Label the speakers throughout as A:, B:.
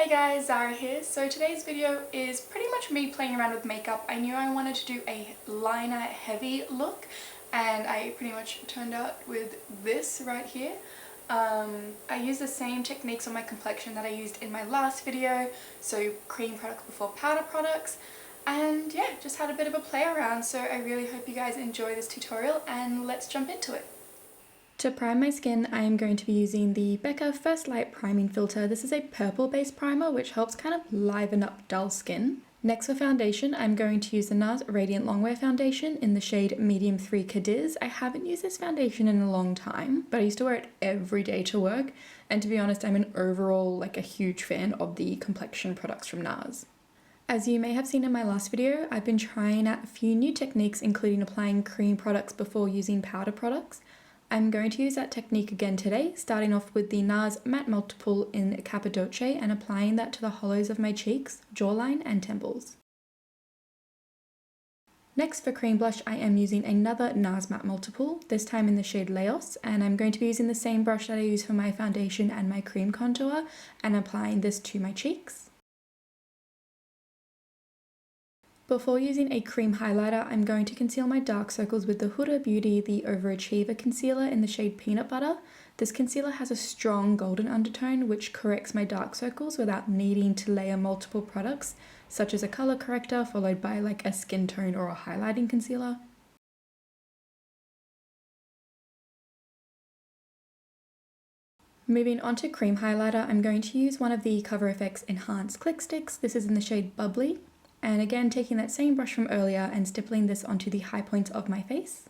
A: Hey guys, Zara here. So today's video is pretty much me playing around with makeup. I knew I wanted to do a liner heavy look and I pretty much turned out with this right here. I used the same techniques on my complexion that I used in my last video, so cream products before powder products, and yeah, just had a bit of a play around. So I really hope you guys enjoy this tutorial and let's jump into it. To prime my skin, I am going to be using the Becca First Light Priming Filter. This is a purple based primer which helps kind of liven up dull skin. Next for foundation, I'm going to use the NARS Radiant Longwear Foundation in the shade Medium 3 Cadiz. I haven't used this foundation in a long time, but I used to wear it every day to work, and to be honest, I'm an overall a huge fan of the complexion products from NARS. As you may have seen in my last video, I've been trying out a few new techniques, including applying cream products before using powder products. I'm going to use that technique again today, starting off with the NARS Matte Multiple in Cappadoce and applying that to the hollows of my cheeks, jawline and temples. Next for cream blush, I am using another NARS Matte Multiple, this time in the shade Laos, and I'm going to be using the same brush that I use for my foundation and my cream contour and applying this to my cheeks. Before using a cream highlighter, I'm going to conceal my dark circles with the Huda Beauty the Overachiever concealer in the shade Peanut Butter. This concealer has a strong golden undertone which corrects my dark circles without needing to layer multiple products, such as a color corrector followed by a skin tone or a highlighting concealer. Moving on to cream highlighter, I'm going to use one of the Cover FX Enhanced Click Sticks. This is in the shade Bubbly. And again, taking that same brush from earlier and stippling this onto the high points of my face.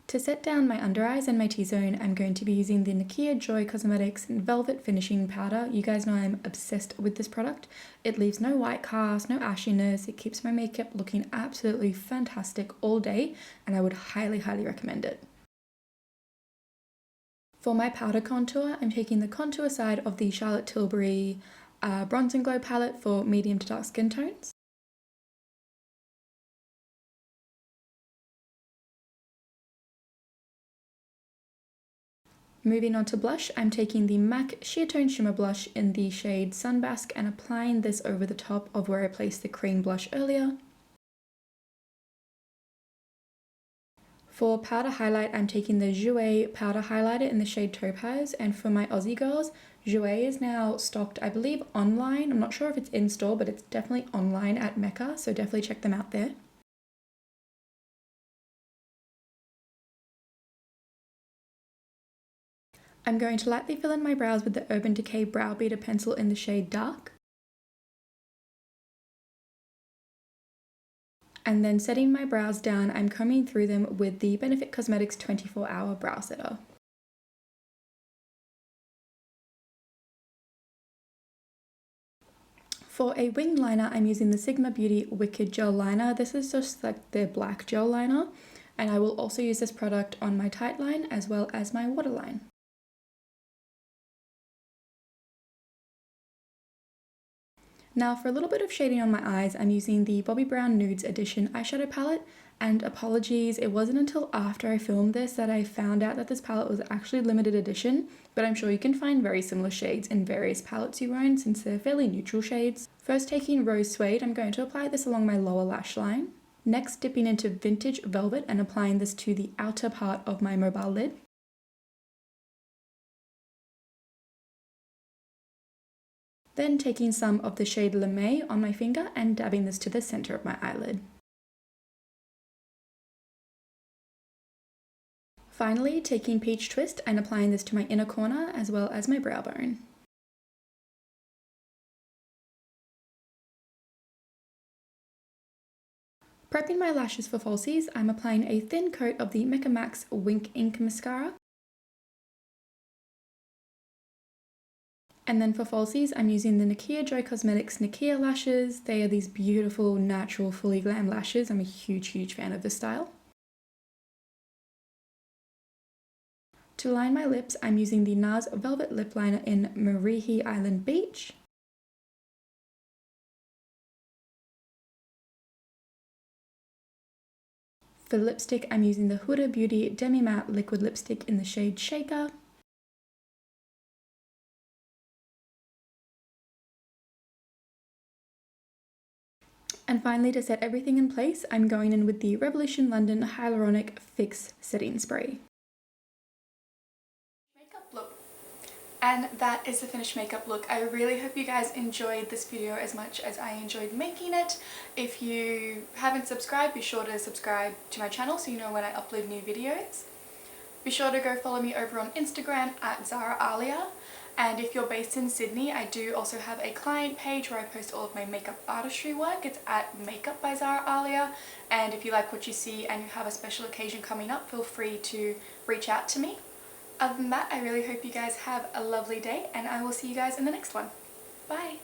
A: To set down my under eyes and my T-zone, I'm going to be using the Nikkia Joy Cosmetics Velvet Finishing Powder. You guys know I'm obsessed with this product. It leaves no white cast, no ashiness. It keeps my makeup looking absolutely fantastic all day, and I would highly, highly recommend it. For my powder contour, I'm taking the contour side of the Charlotte Tilbury Bronze and Glow palette for medium to dark skin tones. Moving on to blush, I'm taking the MAC Sheertone Shimmer Blush in the shade Sunbasque and applying this over the top of where I placed the cream blush earlier. For powder highlight, I'm taking the Jouer powder highlighter in the shade Topaz, and for my Aussie girls, Jouer is now stocked, I believe, online. I'm not sure if it's in store, but it's definitely online at Mecca, so definitely check them out there. I'm going to lightly fill in my brows with the Urban Decay Brow Beater pencil in the shade Dark. And then setting my brows down, I'm combing through them with the Benefit Cosmetics 24-Hour Brow Setter. For a winged liner, I'm using the Sigma Beauty Wicked Gel Liner. This is just their black gel liner, and I will also use this product on my tight line as well as my waterline. Now for a little bit of shading on my eyes, I'm using the Bobbi Brown Nudes Edition eyeshadow palette, and apologies, it wasn't until after I filmed this that I found out that this palette was actually limited edition, but I'm sure you can find very similar shades in various palettes you own since they're fairly neutral shades. First taking Rose-Suede, I'm going to apply this along my lower lash line. Next dipping into Vintage Velvet and applying this to the outer part of my mobile lid. Then taking some of the shade Lamè on my finger and dabbing this to the center of my eyelid. Finally, taking Peach Twist and applying this to my inner corner as well as my brow bone. Prepping my lashes for falsies, I'm applying a thin coat of the Mecca Max Wink Ink Mascara. And then for falsies, I'm using the Nikkia Joy Cosmetics Nikkia lashes. They are these beautiful, natural, fully glam lashes. I'm a huge, huge fan of this style. To line my lips, I'm using the NARS Velvet Lip Liner in Marihi Island Beach. For lipstick, I'm using the Huda Beauty Demi Matte Liquid Lipstick in the shade Shaker. And finally, to set everything in place, I'm going in with the Revolution London Hyaluronic Fix Setting Spray. Makeup look. And that is the finished makeup look. I really hope you guys enjoyed this video as much as I enjoyed making it. If you haven't subscribed, be sure to subscribe to my channel so you know when I upload new videos. Be sure to go follow me over on Instagram at Zahrah Aliyah. And if you're based in Sydney, I do also have a client page where I post all of my makeup artistry work. It's at Makeup by Zahrah Aliyah. And if you like what you see and you have a special occasion coming up, feel free to reach out to me. Other than that, I really hope you guys have a lovely day, and I will see you guys in the next one. Bye!